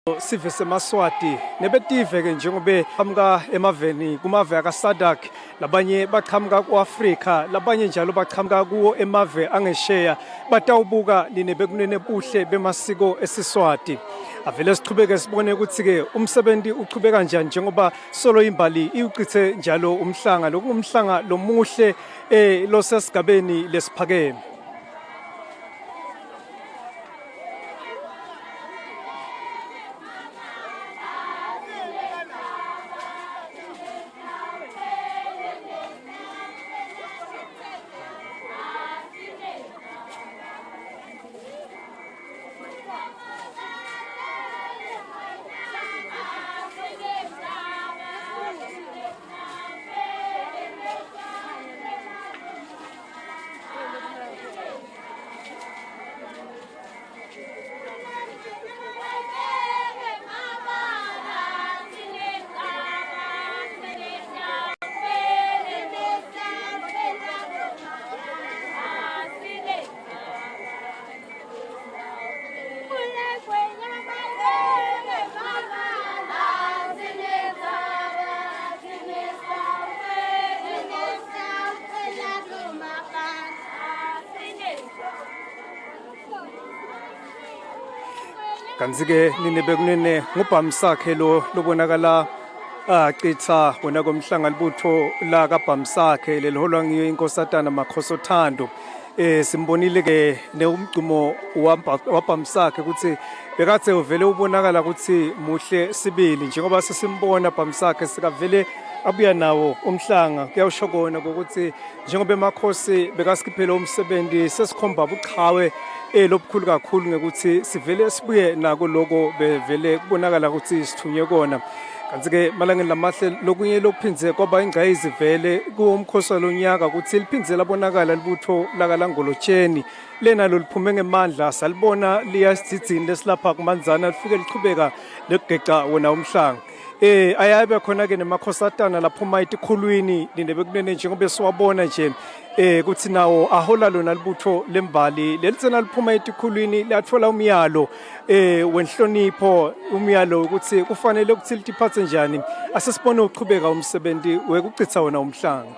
Sive semaswati nebetive ke njengobe qhamuka emaveni kumave akaSadak labanye baqhamuka kuAfrika labanye njalo baqhamuka kuwo emave angesheya batawubuka ninebekunene buhle bemasiko esiswati. Avele sichubeke sibone ukuthi ke umsebenzi uchubeka kanjani njengoba solo imbali iuchithe njalo umhlanga lokungumhlanga lomuhle losesigabeni lesiphakeme. Kanzike ninebekunene ngubhamsakhe lo lobonakala achitha wona komhlanga libutho la kaBhamsakhe leliholwa ngiyo inkosatana Makhosothando. Simbonile ke neumgqumo waBhamsakhe ukuthi bekathe uvele ubonakala ukuthi muhle sibili njengoba sesimbona Bhamsakhe sikavele abuya nawo umhlanga kuyawusho kona ukuthi njengoba emakhosi bekasikhiphela umsebenzi sesikhomba ubuqhawe lobukhulu kakhulu ngekuthi sivele sibuye nako lokho bevele kubonakala ukuthi sithunywe kona. Kanti ke malangeni lamahle lokunye lokuphinze kwaba ingcayizi vele kuwumkhosi lonyaka ukuthi liphindze labonakala libutho lakalangolotsheni lena loliphume ngemandla salibona liyasidzini lesilapha kumanzana lifike lichubeka legeqa wona umhlanga. Ayabe khona ke nemakhosatana laphuma etikhulwini ninebekunene njengoba siwabona nje kuthi nawo ahola lona libutho lembali lelitsena liphuma etikhulwini lathola umyalo wenhlonipho umyalo ukuthi kufanele ukuthi litiphathe njani asesibone uqhubeka umsebenzi wekuchitha wona umhlanga.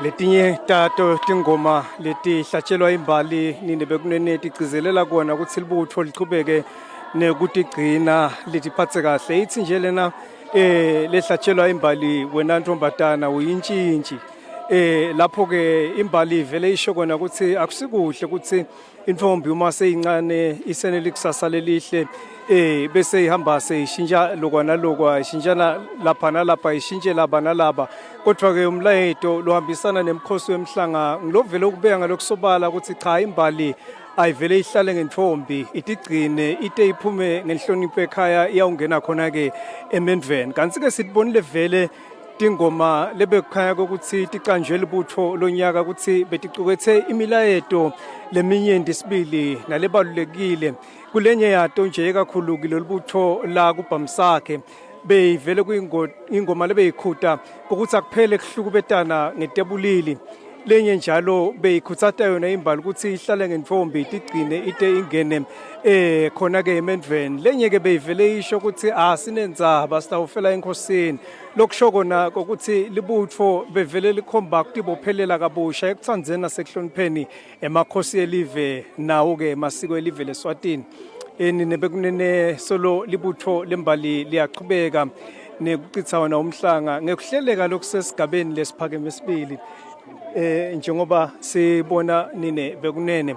Letinye tato tingoma leti hlatshelwa imbali nini bekunene tigcizelela kona ukuthi libutho lichubeke nekutigcina litiphatse kahle ithi nje lena lehlatshelwa imbali wena ntombatana uyintshintshi lapho ke imbali vele isho kona ukuthi akusikuhle ukuthi intombi uma seyincane isenele kusasa lelihle bese ihamba seyishintsha lokwana lokwa ishintshana lapha nalapha ishintshe laba nalaba kodwa ke umlayeto lohambisana nemkhosi wemhlanga ngilovele ukubeka ngalokusobala ukuthi cha imbali ayivele ihlale ngentombi itigcine ite iphume ngenhlonipho ekhaya iyawungena khona ke emendweni kanti ke sibonile vele tingoma lebekukhanya ukuthi ticanjwe libutho lonyaka ukuthi betiqukethe imilayeto leminyenti sibili nalebalulekile kulenye yato nje kakhulu kilolibutho la kuBhamsakhe beyivele kuyingoma lebeyikhuta ukuthi akuphele kuhlukubetana ngetebulili lenye njalo beyikhutsata yona imbali ukuthi ihlale ngentombi tigcine ite ingene khona ke emendweni lenye ke beyivele isho ukuthi sinenzaba sitawufela enkosini lokusho kona ukuthi libutho bevele likhomba kutibophelela kabusha ekuthandzeni nasekuhlonipheni emakhosi elive nawo ke masiko elive leSwatini nebekunene solo libutho lembali liyaqhubeka nekucitha wona umhlanga ngekuhleleka lokusesigabeni lesiphakeme sibili njengoba sibona nine bekunene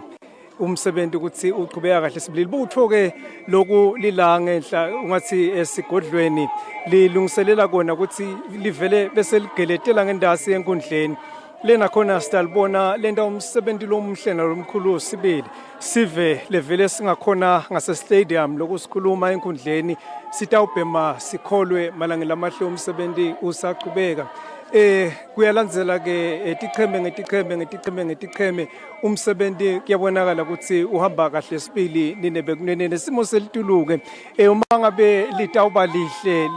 umsebenzi ukuthi uqhubeka kahle sibili libutho ke loku lilange enhla ungathi esigodlweni lilungiselela kona ukuthi livele bese ligeletela ngendasi enkundleni lena khona sitalibona lenta umsebenzi lomhle nalomkhulu sibili sive levele singakhona ngase stadium lokusikhuluma enkundleni sitawubhema sikholwe malanga lamahle umsebenzi usaqhubeka kuyalandzela ke ngeticheme umsebenzi kuyabonakala ukuthi uhamba kahle sibili nine bekunene nesimo selituluke uma ngabe litawuba lihle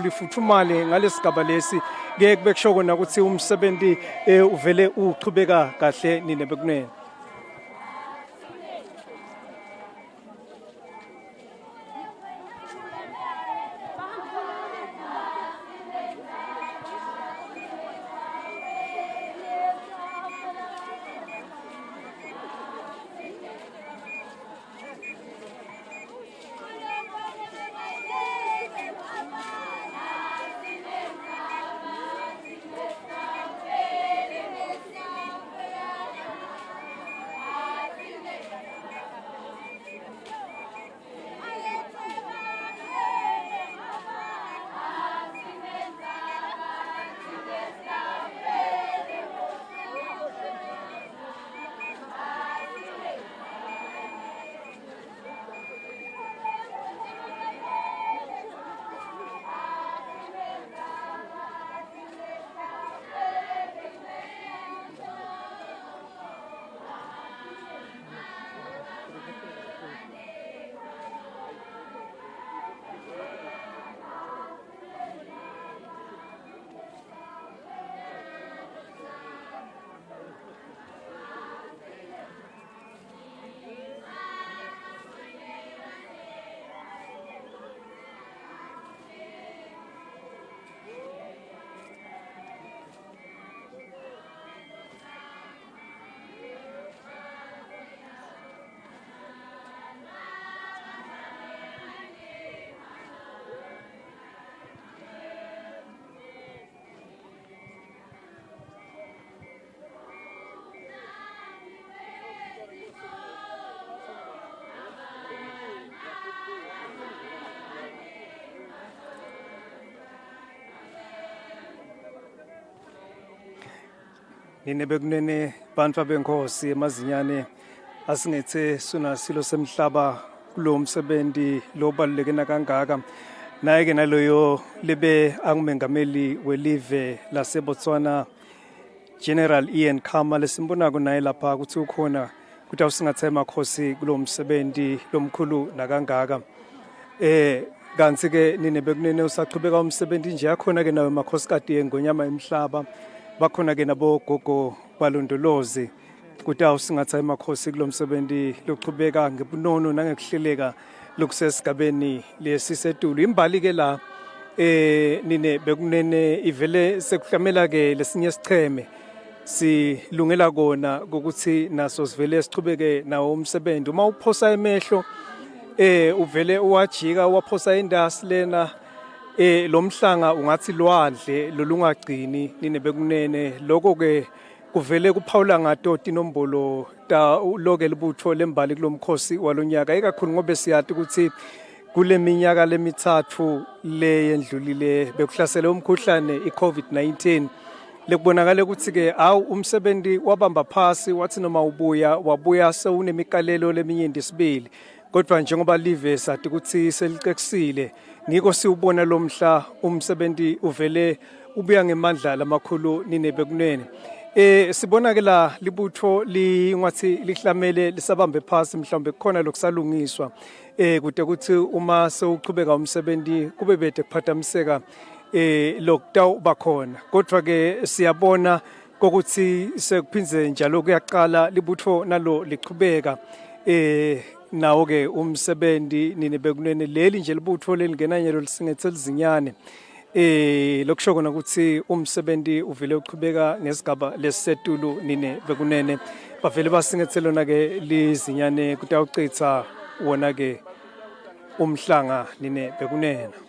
lifuthumale ngalesigaba lesi ke bekusho kona ukuthi umsebenzi uvele uchubeka kahle nine bekunene nine bekunene bantu abenkosi emazinyane asingethe sona silo semhlaba kulo msebenzi lo balulekena kangaka naye ke naloyo libe angumengameli welive laseBotswana General Ian Khama lesimbona kunaye lapha ukuthi ukhona ukuthi awusingathe emakhosi kulo msebenzi lomkhulu nakangaka kanti ke nine bekunene usachubeka umsebenzi nje yakhona ke nawe makhosikati engonyama emhlaba bakhona ke nabo gogo balondolozi ukuthi awusingatha emakhosi kulo msebenzi lochubeka ngebunono nangekuhleleka lokusesigabeni lesisetulu imbali ke la nine bekunene ivele sekuhlamela ke lesinye sicheme silungela kona ukuthi naso sivele sichubeke nawo umsebenzi uma uphosa emehlo uvele uwajika waphosa indasi lena lo mhlanga ungathi lwadle lolungagcini nine bekunene lokho ke kuvele kuphawula ngatoti inombolo ta loke libutho lembali kulomkhosi walonyaka ikakhulu ngobe siyati ukuthi kule minyaka lemithathu le yendlulile bekuhlasela umkhuhlane iCovid-19 lekubonakala ukuthi ke awu umsebenzi wabamba phasi wathi noma wabuya sewunemikalelo leminyindi sibili kodwa njengoba live sathi ukuthi seliqeksile ngiko siubona lomhla umsebenzi uvele ubuya ngemandla lamakhulu nine bekunene sibona ke la libutho lingathi lihlamele lisabambe phasi mhlawumbe kukhona lokusalungiswa kude ukuthi uma sewuchubeka umsebenzi kube bede kuphathamiseka lockdown bakhona kodwa ke siyabona ukuthi sekuphinze njalo kuyaqala libutho nalo lichubeka nawo ke umsebenzi nine bekunene leli nje libutho lelingenanyelo lisingethe lizinyane lokusho kona ukuthi umsebenzi uvele uchubeka nesigaba lesisetulu nine bekunene bavele basingethelona ke lizinyane kuti awucitha wona ke umhlanga nine bekunene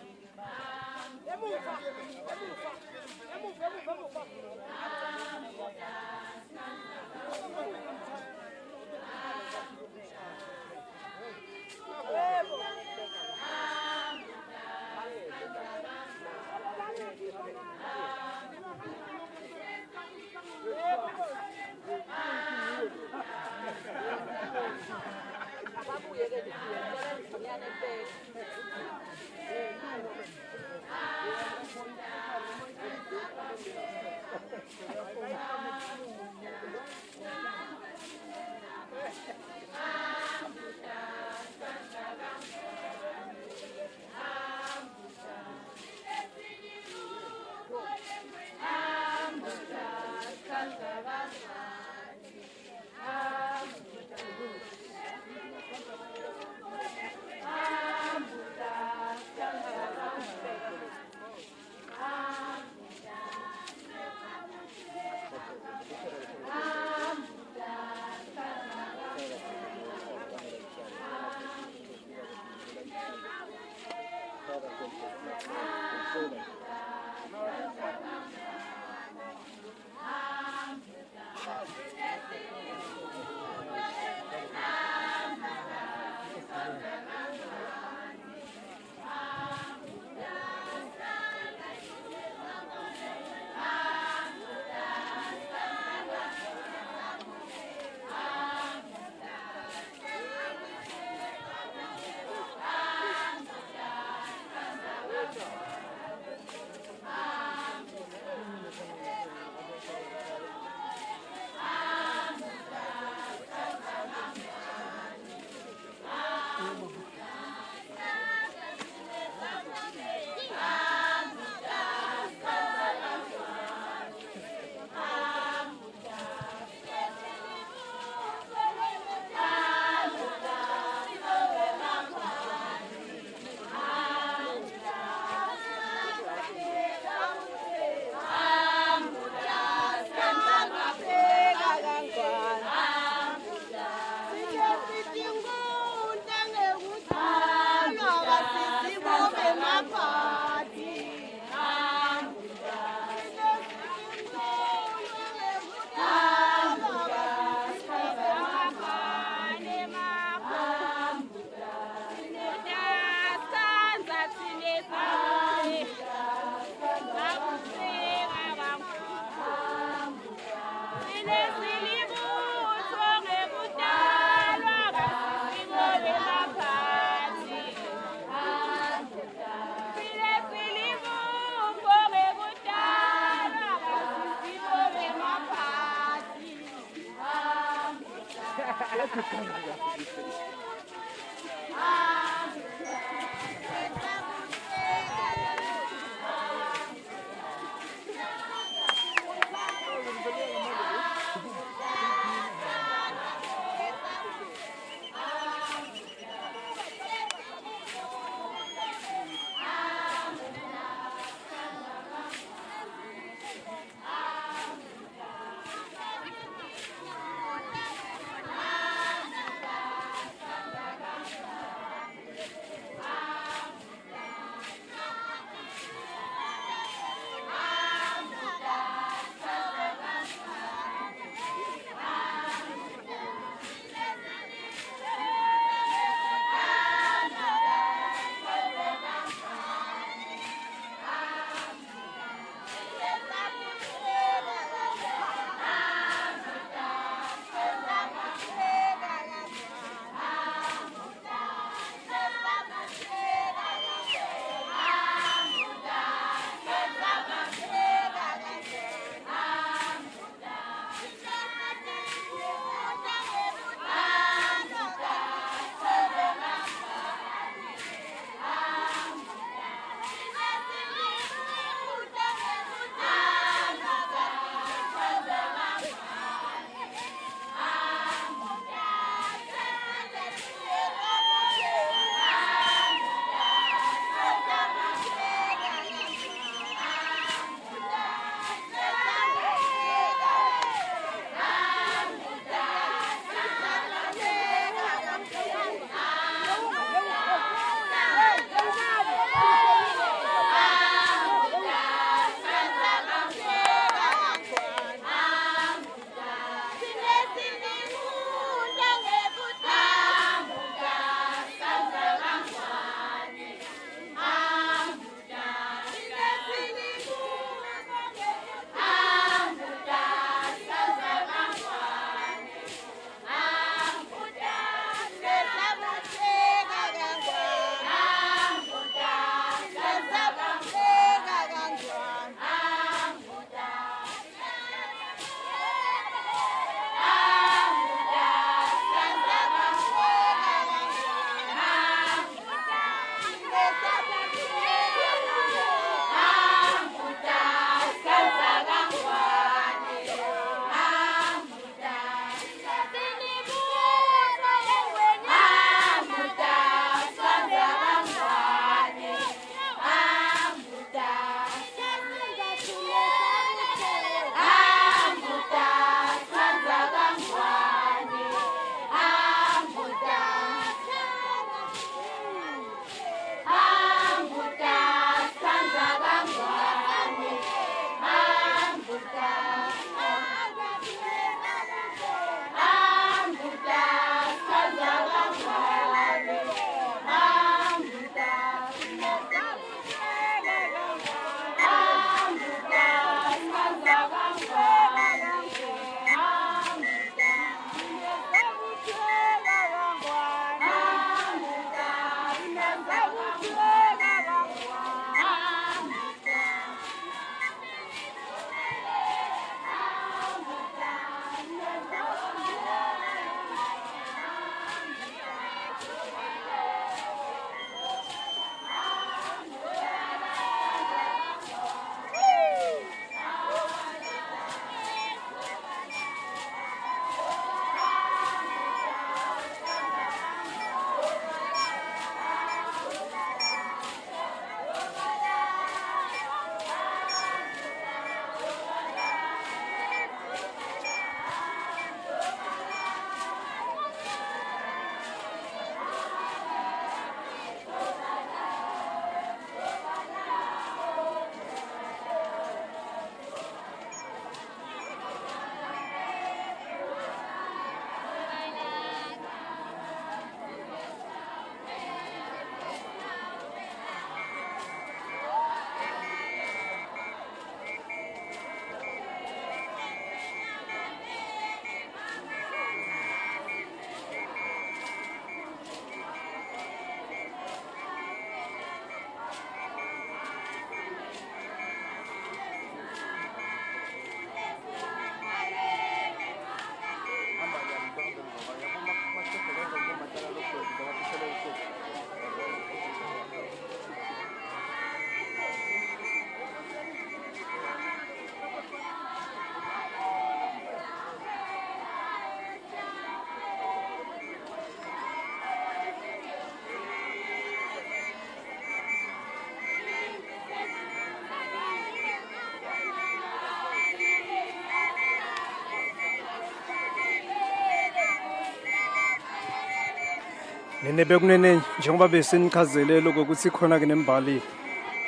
nene bekunene njengoba besenichazele lokho ukuthi khona ke nembali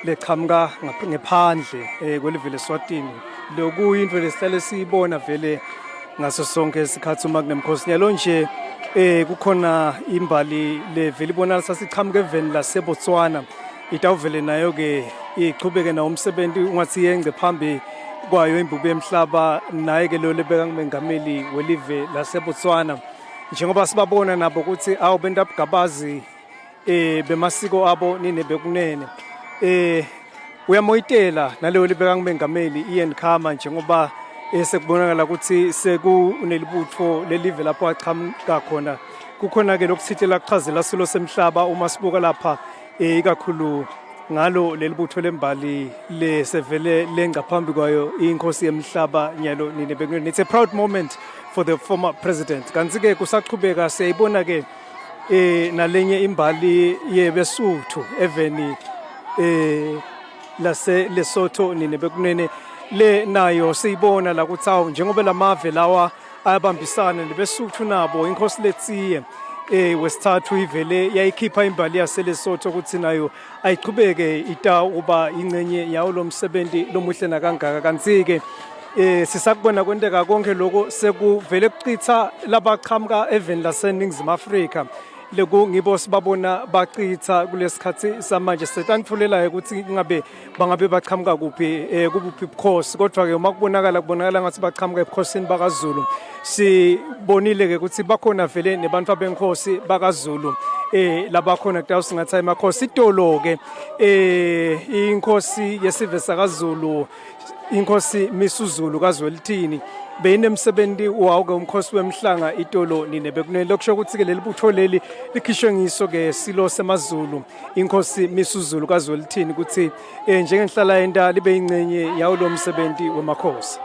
leqhamuka ngaphandle kwelive leSwatini lokuyinto lesihlale siyibona vele ngaso sonke isikhathi uma kunemkhosi nyalo nje kukhona imbali levele ibonala sasichamuka eveni laseBotswana itawuvele nayo ke ichubeke nawo umsebenzi ungathi yengce phambi kwayo imbubu yemhlaba naye ke lo lebeka ngumengameli welive laseBotswana njengoba sibabona nabo ukuthi awubenta bugabazi bemasiko abo nine bekunene uyamoyitela naleyo libeka ngumengameli Ian Khama njengoba sekubonakala ukuthi sekunelibutho lelive lapho aqhamuka khona kukhona ke lokuthithela kuchazela silo semhlaba uma sibuka lapha ikakhulu ngalo lelibutho lembali lesevele lengaphambi kwayo inkosi yemhlaba nyalo nine bekunene. It's a proud moment for the former president. Kanti ke kusaqhubeka siyayibona ke nalenye imbali yeBesuthu eveni lase Lesotho nine bekunene le nayo siyibona la kuthi awu njengoba lamave lawa ayabambisana neBesuthu nabo inkosi letsiye wesithathu ivele yayikhipha imbali yaseLesotho ukuthi nayo ayiqhubeke ita uba ingcenye yawo lomsebenzi lomuhle nakangaka kanti ke sisakubona kwenteka konke lokho sekuvele kucitha labaqhamuka eveni laseNingizimu Afrika leku ngibo sibabona baqitha kulesikhathi samanje setanifulelayo ukuthi bangabe baqhamuka kuphi kubuphi ubukhosi kodwa ke uma kubonakala ngathi baqhamuka ebukhosini bakaZulu sibonile ke ukuthi bakhona vele nebantu abenkosi bakaZulu labakhona kudawu singathi amakhosi itolo ke inkosi yesive sakaZulu inkosi Misuzulu kaZwelithini beyinemsebenzi wawo ke umkhosi wemhlanga itolo nine bekunene lokusho ukuthi ke leli butho leli likhishwe ngiso ke silo semaZulu inkosi Misuzulu kaZwelithini ukuthi njengenhlala yenda libe ingcenye yawo lo msebenzi wemakhosi.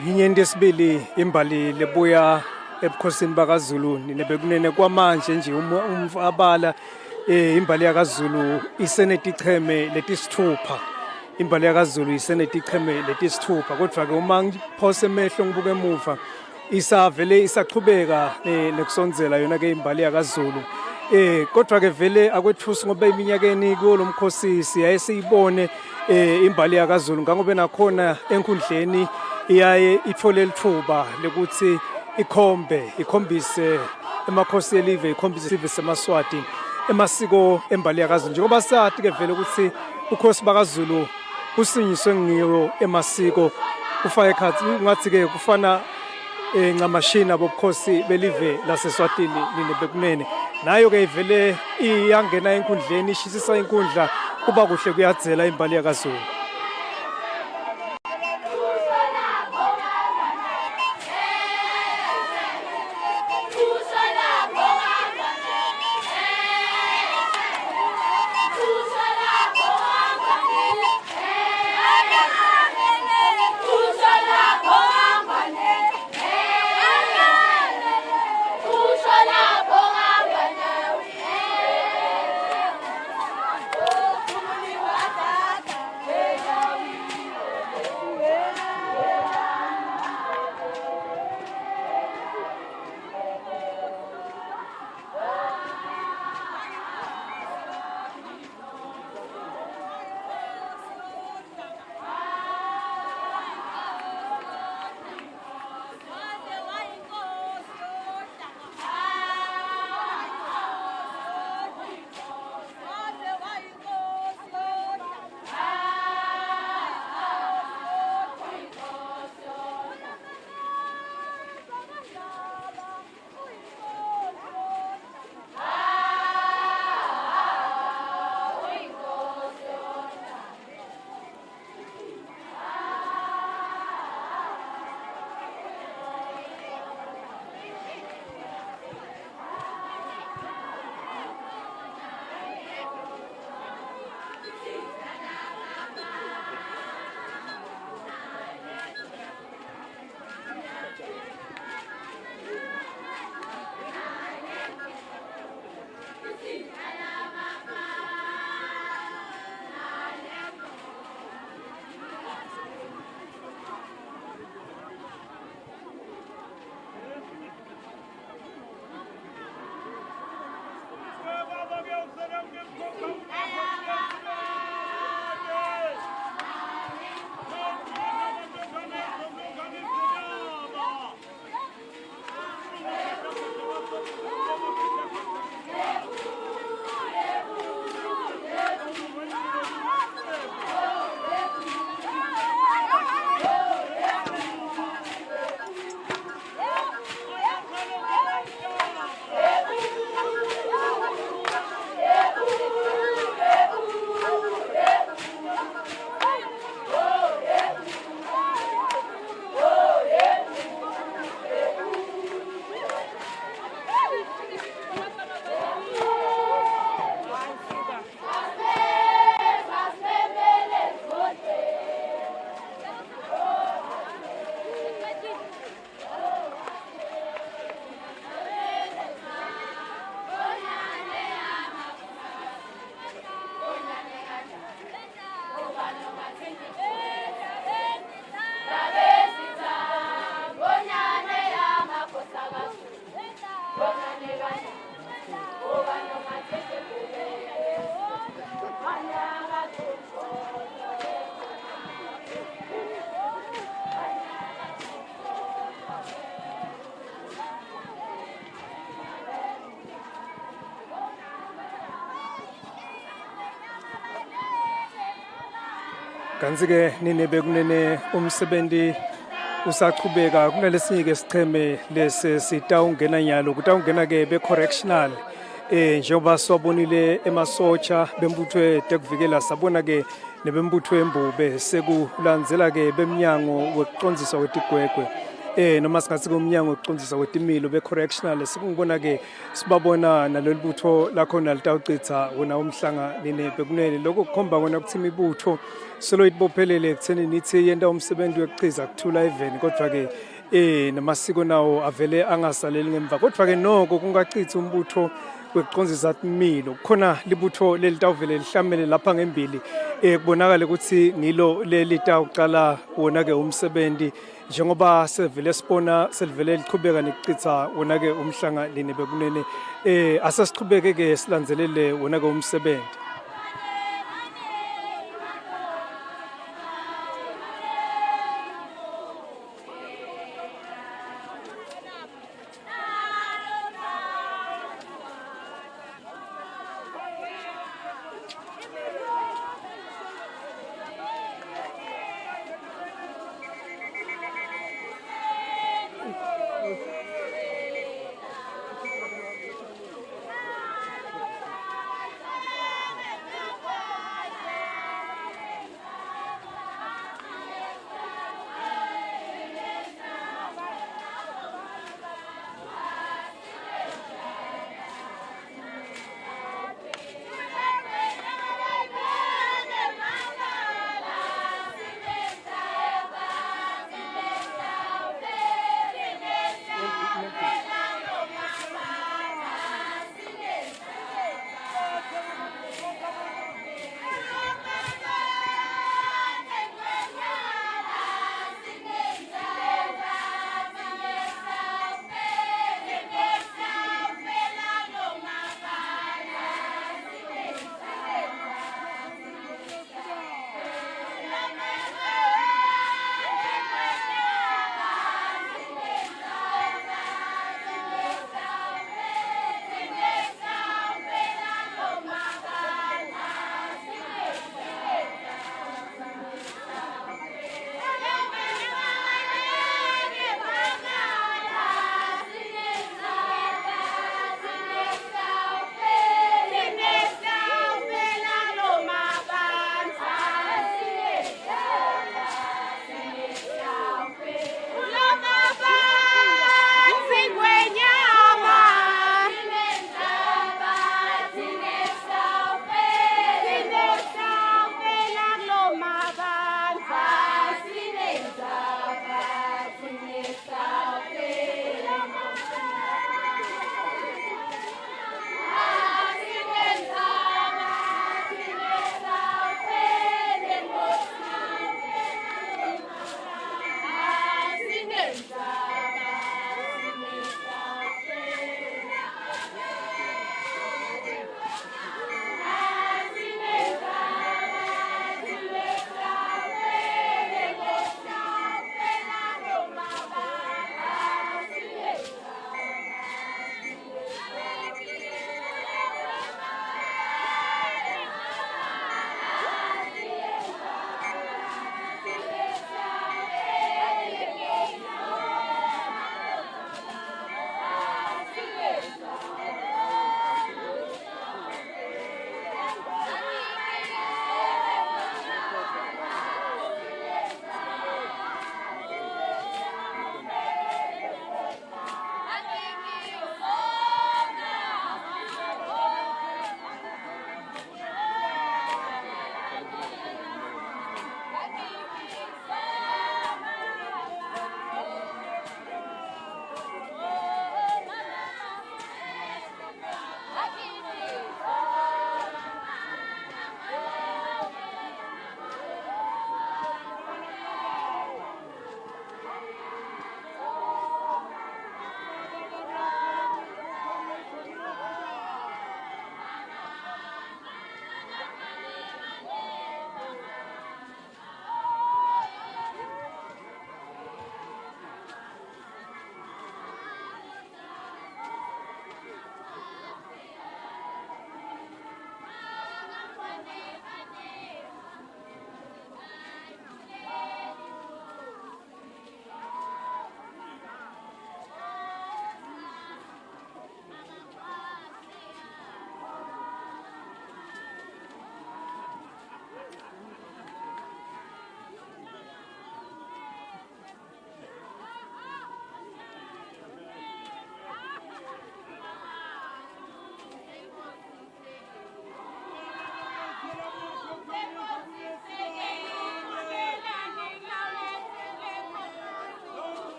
Inyenti yesibili imbali lebuya ebukhosini bakaZulu nebekunene kwamanje nje abala imbali yakaZulu iseneticheme letisithupha. Imbali yakaZulu iseneticheme letisithupha, kodwa ke uma ngiphose emehlo ngibuke emuva isavele isaqhubeka nekusondzela yona ke imbali yakaZulu. Kodwa ke vele akwethusi ngoba iminyakeni kulo mkhosi siyaye siyibone imbali yakaZulu ngoba nakhona enkundleni iyaye ithole lithuba lekuthi ikhombise emakhosi elive, ikhombise isive semaswati emasiko embali yakaZulu, njengoba sathi ke vele ukuthi ukhosi bakaZulu usinyiswe ngiyo emasiko kufaka ekhathi ngathi ke kufana ngamashini abobukhosi belive laseSwatini bekunene, nayo ke ivele iyangena enkundleni ishisisa inkundla, kuba kuhle kuyadzela imbali yakaZulu. Kanzi-ke nine bekunene umsebenzi usaqhubeka kunalesinye ke sicheme lesi sitawungena nyalo kutawungena-ke be-correctional njengoba siwabonile emasotsha bembutho tekuvikela, sabona-ke nebembutho embube sekulandzela-ke bemnyango wekucondziswa kwetigwegwe noma singathi kumnyango wokuqondisa kwetimilo be-correctional sikubona ke sibabona nalolu butho lakhona litawucitha wona Umhlanga bekunene lokho kukhomba kona ukuthi imibutho seloyibophelele ekutheni nithi yenta umsebenzi wechiza kuthula even kodwa ke namasiko nawo avele angasaleli ngemva kodwa ke noko kungacithi umbutho wekuqondisa imilo khona libutho lelitawuvele lihlamele lapha ngembili kubonakala ukuthi ngilo lelitawuqala wona ke umsebenzi njengoba sevele sibona selivele liqhubeka nekucitha wona ke Umhlanga bekunene asasiqhubeke ke silandelele wona ke umsebenzi.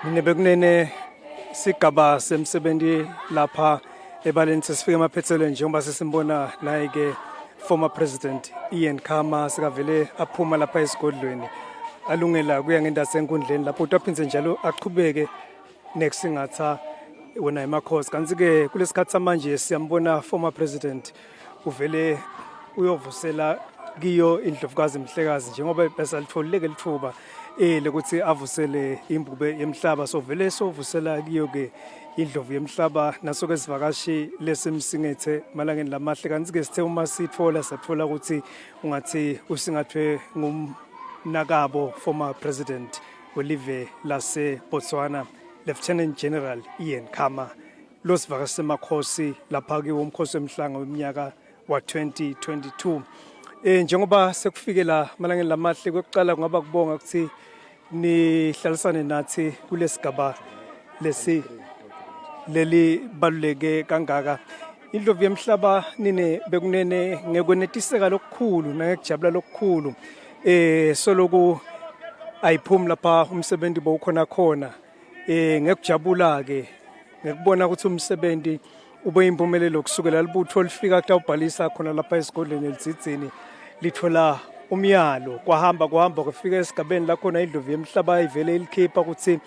Mina bekunene sigaba semsebenzi lapha ebaleni sesifike emaphethelweni njengoba sesimbona naye ke former president Ian Khama sikavele aphuma lapha esigodlweni alungela kuya ngendase enkundleni lapho utaphinze njalo aqhubeke nekusingatha wona emakhosi kanti ke kulesikhathi manje siyambona former president uvele uyovusela kiyo indlovukazi Mhlekazi njengoba besalitholile lithuba lekuthi avusele imbube yemhlaba sovele sovusela kiyo ke indlovu yemhlaba naso ke sivakashi lesimsingethe malangeni lamahle kanti ke sithe uma sitfola sathola ukuthi ungathi usingathwe ngumnakabo former president welive lase Botswana Lieutenant General Ian Khama losivakashi semakhosi lapha ke umkhosi wemhlanga weminyaka wa 2022 njengoba sekufikela malangeni lamahle kokuqala kungaba kubonga ukuthi nihlalisane nathi kulesigaba leli baluleke kangaka indlovu yemhlaba nine bekunene ngekwenetiseka lokukhulu nangekujabula lokukhulu soloku ayiphumi lapha umsebenzi bowukhona khona ngekujabula ke ngekubona ukuthi umsebenzi ube impumelelo kusukela libutho lifika kutawubhalisa khona lapha esigodlweni elitsitsini lithola umyalo kuhamba kufika esigabeni la khona indlovu yemhlaba ivele ilikhipha ukuthi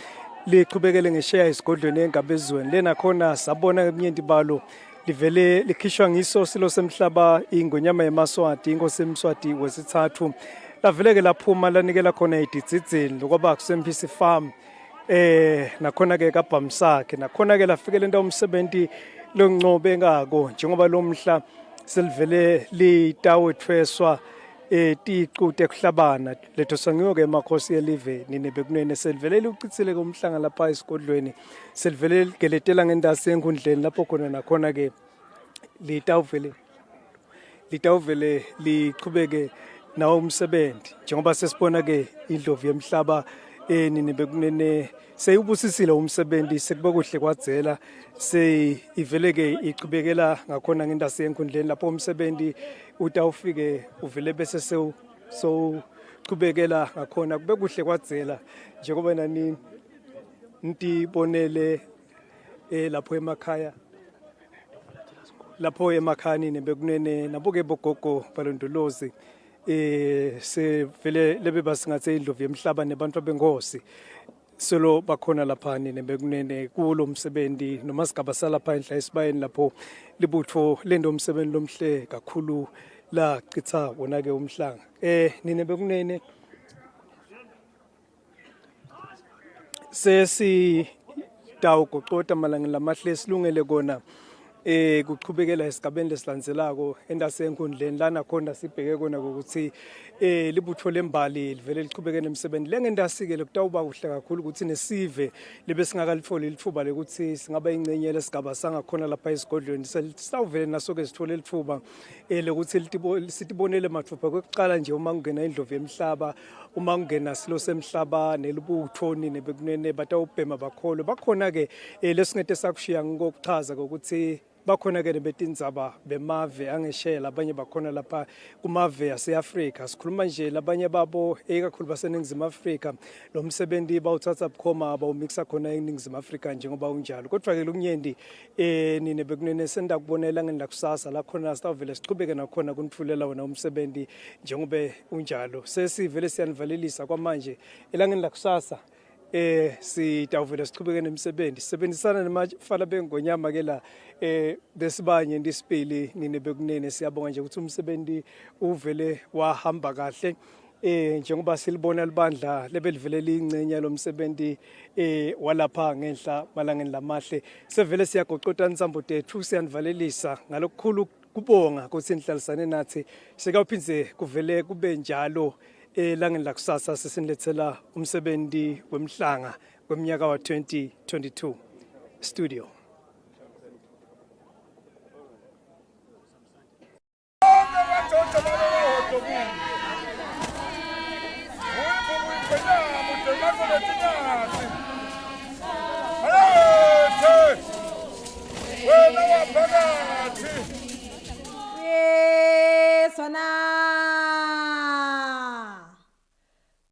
lichubekele ngesheya esigodlweni engabezweni lena khona sabona eminyendi balo livele likhishwa ngiso silo semhlaba ingonyama yemaswati inkosi emswati wesithathu lavele ke laphuma lanikela khona iditsitsini lokuba kusempisi farm nakhona ke kaBhamsakhe nakhona ke lafikela into umsebenzi loncobe ngako njengoba lo mhla selivele litawethweswa tiqute ekuhlabana letho sangiyo ke emakhosi yelive nine bekunene selivele lucitsile komhlanga lapha esigodlweni selivele ligeletela ngendase enkundleni lapho khona nakhona ke litawuvele lichubeke nawo umsebenzi njengoba sesibona ke indlovu yemhlaba nine bekunene seyubusisile umsebenzi sekube kuhle kwadzela seyivele ke ichubekela ngakhona ngendase enkundleni lapho umsebenzi utawufike uvele bese so chubekela ngakhona kube kuhle kwadzela njengoba nani ntibonele lapho emakhaya nine bekunene naboke bogogo balondolozi sevele lebe basingathe indlovu yemhlaba nebantu abengosi solo bakhona lapha nine bekunene kulo msebenzi noma sigaba salapha enhla esibayeni lapho libutho lendo umsebenzi lomhle kakhulu la chitha wona ke umhlanga nine bekunene sesi dawu goqota malanga lamahle silungele kona kuqhubekela esigabeni lesilandzelako endasenkundleni lana khona sibheke kona ukuthi libutho lembali livele liqhubeke nemsebenzi lengendasike lokutawuba kuhle kakhulu ukuthi nesive libe singakalitholi lithuba lekuthi singaba ingcenye lesigaba sangakhona lapha esigodlweni sawuvele naso ke sithole lithuba lokuthi sitibonele mathupha kokuqala nje uma kungena indlovu yemhlaba uma kungena silo semhlaba nelibutho nebekunene batawubhema bakholo bakhona ke lesingete sakushiya ngokuchaza ukuthi bakhona ke nebetindzaba bemave angeshela abanye bakhona lapha kumave yaseAfrika sikhuluma nje labanye babo ekakhulu baseningizimu Afrika lo msebenzi bawuthatha bukhoma abawumixa khona eningizimu Afrika njengoba unjalo kodwa ke lokunyendi nine bekunene senda kubonela ngenda kusasa la khona sitavele siqhubeke nakhona kunitfulela wona umsebenzi njengoba unjalo sesivele siyanivalelisa kwamanje elangeni la kusasa sitawuvela siqhubeke nemsebenzi sisebenzisana nemafala bengonyama ke la besibanye ndisipili nine bekunene siyabonga nje ukuthi umsebenzi uvele wahamba kahle njengoba silibona libandla lebelivele lingcenye lomsebenzi walapha ngenhla malangeni lamahle sevele siyagoqota insambo tethu siyanivalelisa ngalokukhulu kubonga ukuthi nihlalisane nathi sekawuphindze kuvele kube njalo elangeni la kusasa sesinilethela umsebenzi Kwemhlanga kweminyaka wa 2022 studio Umhlanga